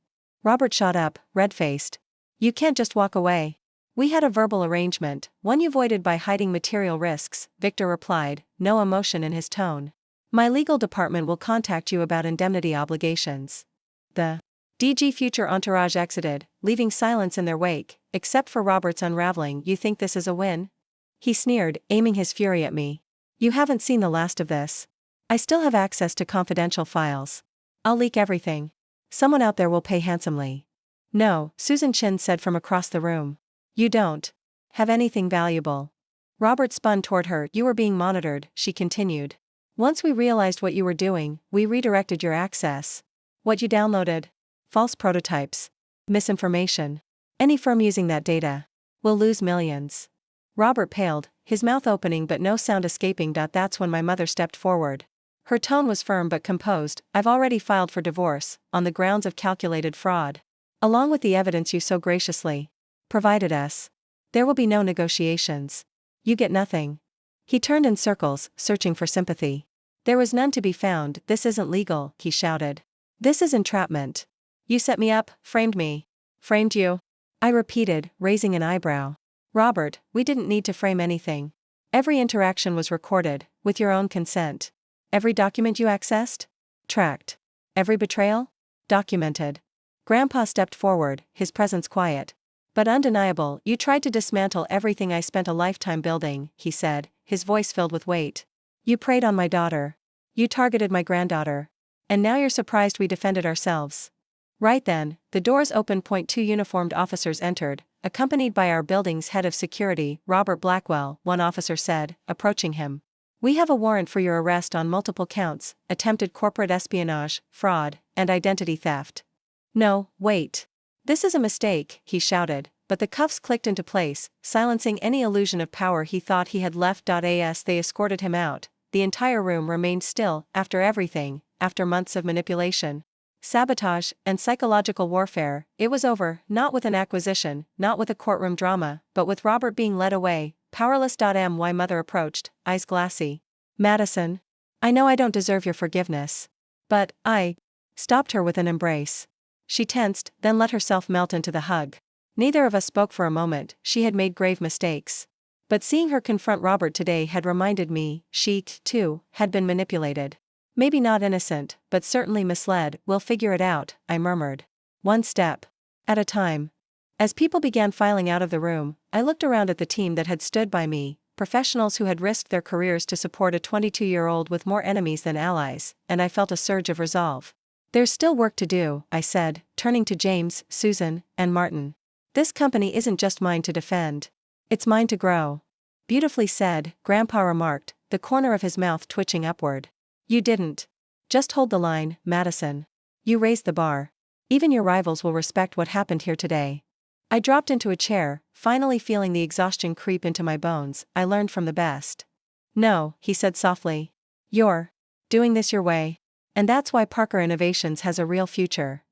Robert shot up, red-faced. You can't just walk away. We had a verbal arrangement, one you voided by hiding material risks, Victor replied, no emotion in his tone. My legal department will contact you about indemnity obligations. The DG Future entourage exited, leaving silence in their wake, except for Robert's unraveling. You think this is a win? He sneered, aiming his fury at me. You haven't seen the last of this. I still have access to confidential files. I'll leak everything. Someone out there will pay handsomely. No, Susan Chin said from across the room. You don't have anything valuable. Robert spun toward her. You were being monitored, she continued. Once we realized what you were doing, we redirected your access. What you downloaded? False prototypes. Misinformation. Any firm using that data will lose millions. Robert paled, his mouth opening but no sound escaping. That's when my mother stepped forward. Her tone was firm but composed. I've already filed for divorce, on the grounds of calculated fraud. Along with the evidence you so graciously provided us. There will be no negotiations. You get nothing. He turned in circles, searching for sympathy. There was none to be found. This isn't legal, he shouted. This is entrapment. You set me up, framed me. Framed you? I repeated, raising an eyebrow. Robert, we didn't need to frame anything. Every interaction was recorded, with your own consent. Every document you accessed? Tracked. Every betrayal? Documented. Grandpa stepped forward, his presence quiet. But undeniable. You tried to dismantle everything I spent a lifetime building, he said, his voice filled with weight. You preyed on my daughter. You targeted my granddaughter. And now you're surprised we defended ourselves. Right then, the doors opened. Two uniformed officers entered, accompanied by our building's head of security, Robert Blackwell, one officer said, approaching him. We have a warrant for your arrest on multiple counts: attempted corporate espionage, fraud, and identity theft. No, wait. This is a mistake, he shouted, but the cuffs clicked into place, silencing any illusion of power he thought he had left. As they escorted him out, the entire room remained still. After everything, after months of manipulation, sabotage, and psychological warfare, it was over, not with an acquisition, not with a courtroom drama, but with Robert being led away, powerless. My mother approached, eyes glassy. Madison. I know I don't deserve your forgiveness. But, I stopped her with an embrace. She tensed, then let herself melt into the hug. Neither of us spoke for a moment. She had made grave mistakes. But seeing her confront Robert today had reminded me, she, too, had been manipulated. Maybe not innocent, but certainly misled. We'll figure it out, I murmured. One step at a time. As people began filing out of the room, I looked around at the team that had stood by me, professionals who had risked their careers to support a 22-year-old with more enemies than allies, and I felt a surge of resolve. There's still work to do, I said, turning to James, Susan, and Martin. This company isn't just mine to defend. It's mine to grow. Beautifully said, Grandpa remarked, the corner of his mouth twitching upward. You didn't just hold the line, Madison. You raised the bar. Even your rivals will respect what happened here today. I dropped into a chair, finally feeling the exhaustion creep into my bones. I learned from the best. No, he said softly. You're doing this your way. And that's why Parker Innovations has a real future.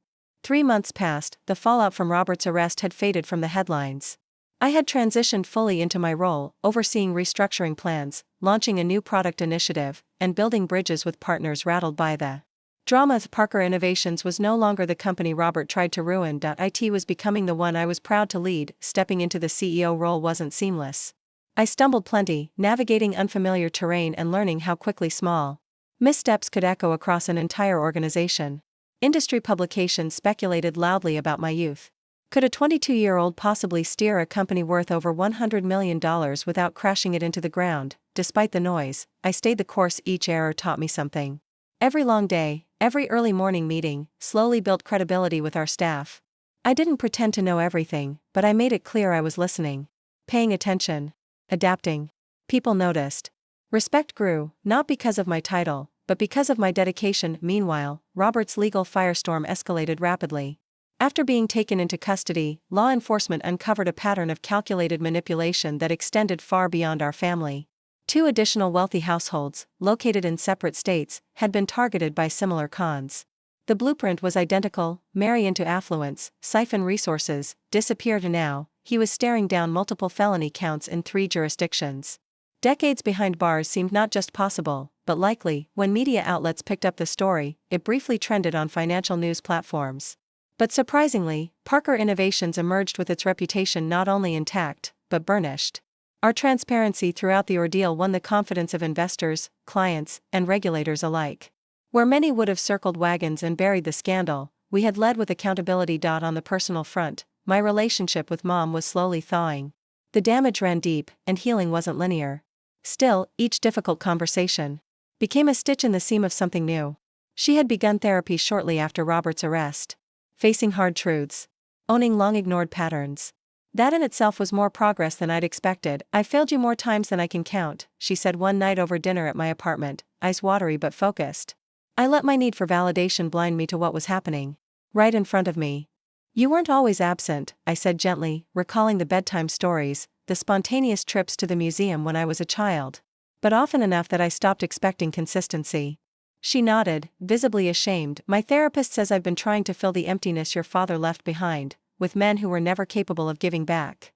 3 months passed. The fallout from Robert's arrest had faded from the headlines. I had transitioned fully into my role, overseeing restructuring plans, launching a new product initiative, and building bridges with partners rattled by the drama. Parker Innovations was no longer the company Robert tried to ruin. It was becoming the one I was proud to lead. Stepping into the CEO role wasn't seamless. I stumbled plenty, navigating unfamiliar terrain and learning how quickly small missteps could echo across an entire organization. Industry publications speculated loudly about my youth. Could a 22-year-old possibly steer a company worth over $100 million without crashing it into the ground? Despite the noise, I stayed the course. Each error taught me something. Every long day, every early morning meeting, slowly built credibility with our staff. I didn't pretend to know everything, but I made it clear I was listening, paying attention, adapting. People noticed. Respect grew, not because of my title, but because of my dedication. Meanwhile, Robert's legal firestorm escalated rapidly. After being taken into custody, law enforcement uncovered a pattern of calculated manipulation that extended far beyond our family. 2 additional wealthy households, located in separate states, had been targeted by similar cons. The blueprint was identical: marry into affluence, siphon resources, disappear. Now, he was staring down multiple felony counts in 3 jurisdictions. Decades behind bars seemed not just possible, but likely. When media outlets picked up the story, it briefly trended on financial news platforms. But surprisingly, Parker Innovations emerged with its reputation not only intact, but burnished. Our transparency throughout the ordeal won the confidence of investors, clients, and regulators alike. Where many would have circled wagons and buried the scandal, we had led with accountability. On the personal front, my relationship with Mom was slowly thawing. The damage ran deep, and healing wasn't linear. Still, each difficult conversation became a stitch in the seam of something new. She had begun therapy shortly after Robert's arrest. Facing hard truths. Owning long-ignored patterns. That in itself was more progress than I'd expected. I failed you more times than I can count, she said one night over dinner at my apartment, eyes watery but focused. I let my need for validation blind me to what was happening right in front of me. You weren't always absent, I said gently, recalling the bedtime stories, the spontaneous trips to the museum when I was a child. But often enough that I stopped expecting consistency. She nodded, visibly ashamed. My therapist says I've been trying to fill the emptiness your father left behind, with men who were never capable of giving back.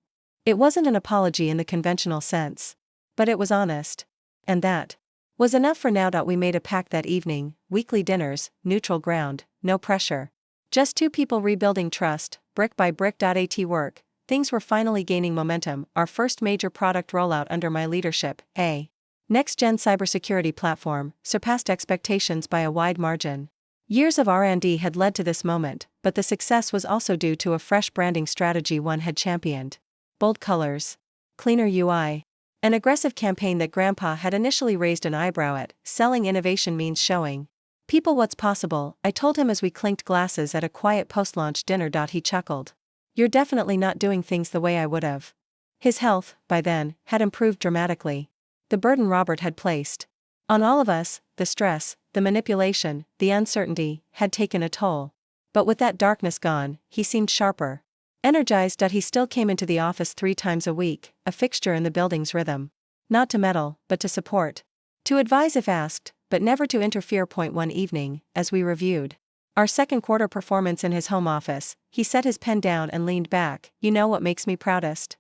It wasn't an apology in the conventional sense. But it was honest. And that was enough for now. We made a pact that evening: weekly dinners, neutral ground, no pressure. Just 2 people rebuilding trust, brick by brick. At work, things were finally gaining momentum. Our first major product rollout under my leadership, a next-gen cybersecurity platform, surpassed expectations by a wide margin. Years of R&D had led to this moment, but the success was also due to a fresh branding strategy one had championed. Bold colors, cleaner UI, an aggressive campaign that Grandpa had initially raised an eyebrow at. Selling innovation means showing people what's possible, I told him as we clinked glasses at a quiet post-launch dinner. He chuckled. You're definitely not doing things the way I would've. His health, by then, had improved dramatically. The burden Robert had placed on all of us, the stress, the manipulation, the uncertainty, had taken a toll. But with that darkness gone, he seemed sharper. Energized. He still came into the office 3 times a week, a fixture in the building's rhythm. Not to meddle, but to support. To advise if asked, but never to interfere. One evening, as we reviewed our second quarter performance in his home office, he set his pen down and leaned back. You know what makes me proudest?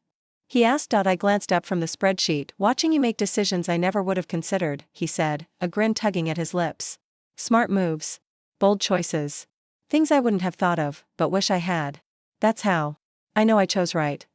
He asked. I glanced up from the spreadsheet. Watching you make decisions I never would have considered, he said, a grin tugging at his lips. Smart moves. Bold choices. Things I wouldn't have thought of, but wish I had. That's how I know I chose right.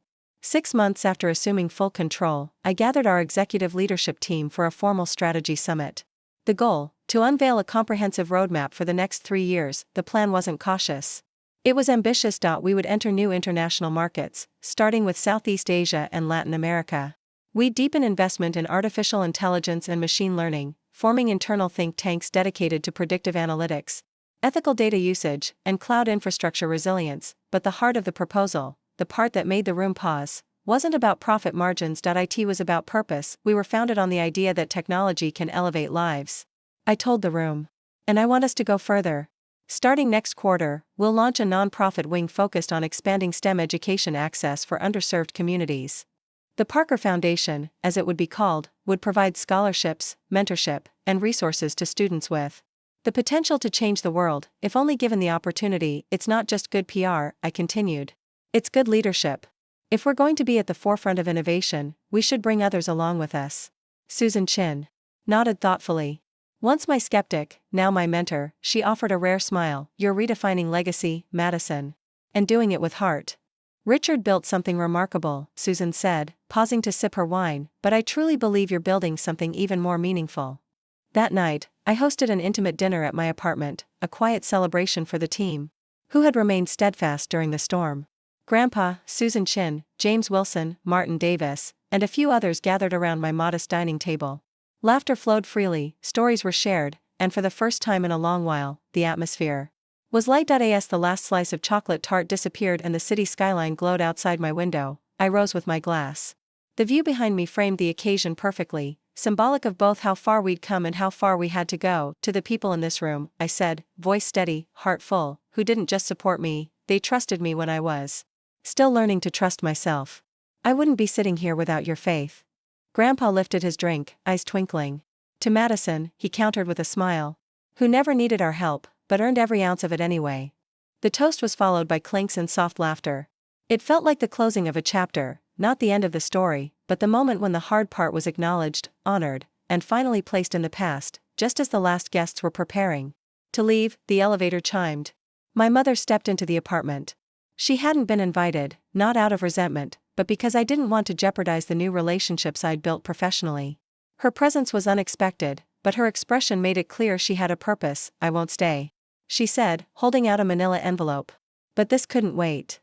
6 months after assuming full control, I gathered our executive leadership team for a formal strategy summit. The goal, to unveil a comprehensive roadmap for the next 3 years. The plan wasn't cautious. It was ambitious. We would enter new international markets, starting with Southeast Asia and Latin America. We'd deepen investment in artificial intelligence and machine learning, forming internal think tanks dedicated to predictive analytics, ethical data usage, and cloud infrastructure resilience. But the heart of the proposal, the part that made the room pause, wasn't about profit margins. It was about purpose. We were founded on the idea that technology can elevate lives. I told the room. And I want us to go further. Starting next quarter, we'll launch a nonprofit wing focused on expanding STEM education access for underserved communities. The Parker Foundation, as it would be called, would provide scholarships, mentorship, and resources to students with the potential to change the world, if only given the opportunity. It's not just good PR, I continued. It's good leadership. If we're going to be at the forefront of innovation, we should bring others along with us. Susan Chin nodded thoughtfully. Once my skeptic, now my mentor, she offered a rare smile. You're redefining legacy, Madison. And doing it with heart. Richard built something remarkable, Susan said, pausing to sip her wine, but I truly believe you're building something even more meaningful. That night, I hosted an intimate dinner at my apartment, a quiet celebration for the team, who had remained steadfast during the storm. Grandpa, Susan Chin, James Wilson, Martin Davis, and a few others gathered around my modest dining table. Laughter flowed freely, stories were shared, and for the first time in a long while, the atmosphere was light. As the last slice of chocolate tart disappeared and the city skyline glowed outside my window, I rose with my glass. The view behind me framed the occasion perfectly, symbolic of both how far we'd come and how far we had to go. To the people in this room, I said, voice steady, heart full, who didn't just support me, they trusted me when I was still learning to trust myself. I wouldn't be sitting here without your faith. Grandpa lifted his drink, eyes twinkling. To Madison, he countered with a smile, who never needed our help, but earned every ounce of it anyway. The toast was followed by clinks and soft laughter. It felt like the closing of a chapter, not the end of the story, but the moment when the hard part was acknowledged, honored, and finally placed in the past. Just as the last guests were preparing to leave, the elevator chimed. My mother stepped into the apartment. She hadn't been invited, not out of resentment, but because I didn't want to jeopardize the new relationships I'd built professionally. Her presence was unexpected, but her expression made it clear she had a purpose. I won't stay, she said, holding out a manila envelope. But this couldn't wait.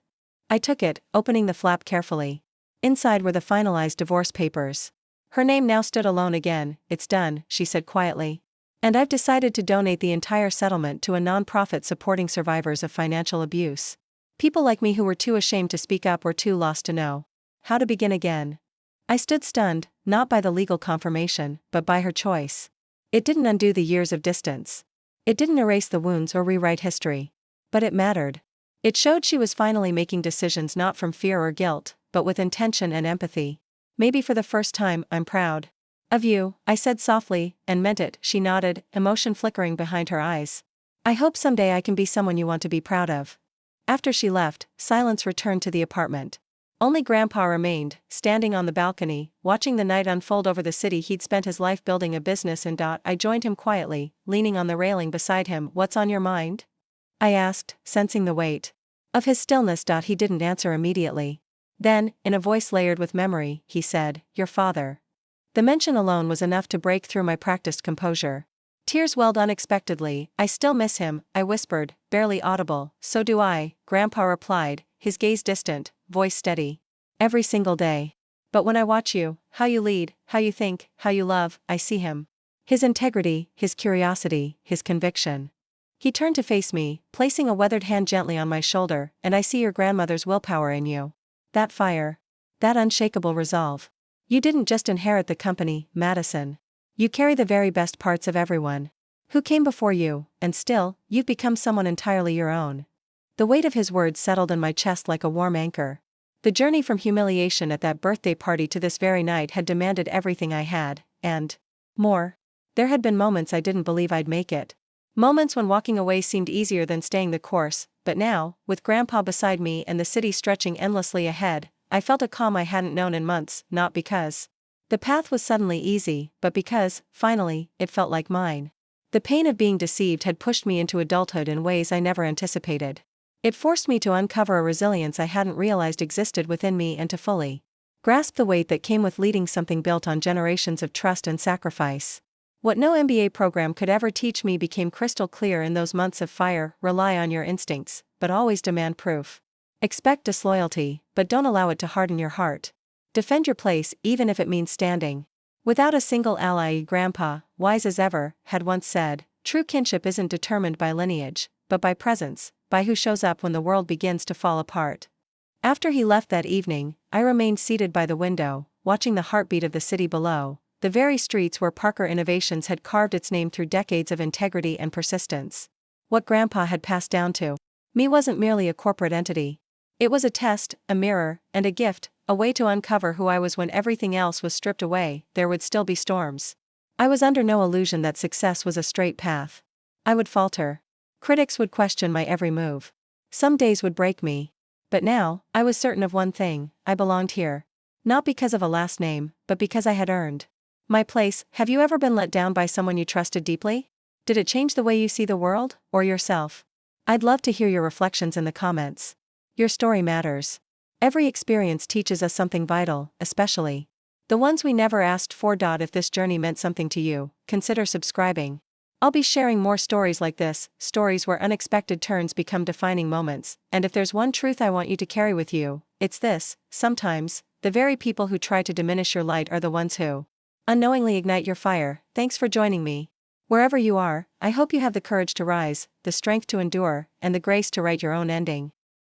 I took it, opening the flap carefully. Inside were the finalized divorce papers. Her name now stood alone again. It's done, she said quietly. And I've decided to donate the entire settlement to a nonprofit supporting survivors of financial abuse. People like me who were too ashamed to speak up or too lost to know how to begin again. I stood stunned, not by the legal confirmation, but by her choice. It didn't undo the years of distance. It didn't erase the wounds or rewrite history. But it mattered. It showed she was finally making decisions not from fear or guilt, but with intention and empathy. Maybe for the first time, I'm proud of you, I said softly, and meant it. She nodded, emotion flickering behind her eyes. I hope someday I can be someone you want to be proud of. After she left, silence returned to the apartment. Only Grandpa remained, standing on the balcony, watching the night unfold over the city he'd spent his life building a business in. I joined him quietly, leaning on the railing beside him. What's on your mind? I asked, sensing the weight of his stillness. He didn't answer immediately. Then, in a voice layered with memory, he said, your father. The mention alone was enough to break through my practiced composure. Tears welled unexpectedly. "I still miss him," I whispered, barely audible. "So do I," Grandpa replied, his gaze distant, voice steady. "Every single day. But when I watch you, how you lead, how you think, how you love, I see him. His integrity, his curiosity, his conviction." He turned to face me, placing a weathered hand gently on my shoulder. "And I see your grandmother's willpower in you. That fire. That unshakable resolve. You didn't just inherit the company, Madison. You carry the very best parts of everyone who came before you, and still, you've become someone entirely your own." The weight of his words settled in my chest like a warm anchor. The journey from humiliation at that birthday party to this very night had demanded everything I had, and more. There had been moments I didn't believe I'd make it. Moments when walking away seemed easier than staying the course, but now, with Grandpa beside me and the city stretching endlessly ahead, I felt a calm I hadn't known in months, not because the path was suddenly easy, but because, finally, it felt like mine. The pain of being deceived had pushed me into adulthood in ways I never anticipated. It forced me to uncover a resilience I hadn't realized existed within me and to fully grasp the weight that came with leading something built on generations of trust and sacrifice. What no MBA program could ever teach me became crystal clear in those months of fire. Rely on your instincts, but always demand proof. Expect disloyalty, but don't allow it to harden your heart. Defend your place even if it means standing without a single ally. Grandpa, wise as ever, had once said, "True kinship isn't determined by lineage, but by presence, by who shows up when the world begins to fall apart." After he left that evening, I remained seated by the window, watching the heartbeat of the city below, the very streets where Parker Innovations had carved its name through decades of integrity and persistence. What Grandpa had passed down to me wasn't merely a corporate entity. It was a test, a mirror, and a gift, a way to uncover who I was when everything else was stripped away. There would still be storms. I was under no illusion that success was a straight path. I would falter. Critics would question my every move. Some days would break me. But now, I was certain of one thing: I belonged here. Not because of a last name, but because I had earned my place. Have you ever been let down by someone you trusted deeply? Did it change the way you see the world, or yourself? I'd love to hear your reflections in the comments. Your story matters. Every experience teaches us something vital, especially the ones we never asked for. If this journey meant something to you, consider subscribing. I'll be sharing more stories like this, stories where unexpected turns become defining moments, and if there's one truth I want you to carry with you, it's this: sometimes, the very people who try to diminish your light are the ones who unknowingly ignite your fire. Thanks for joining me. Wherever you are, I hope you have the courage to rise, the strength to endure, and the grace to write your own ending.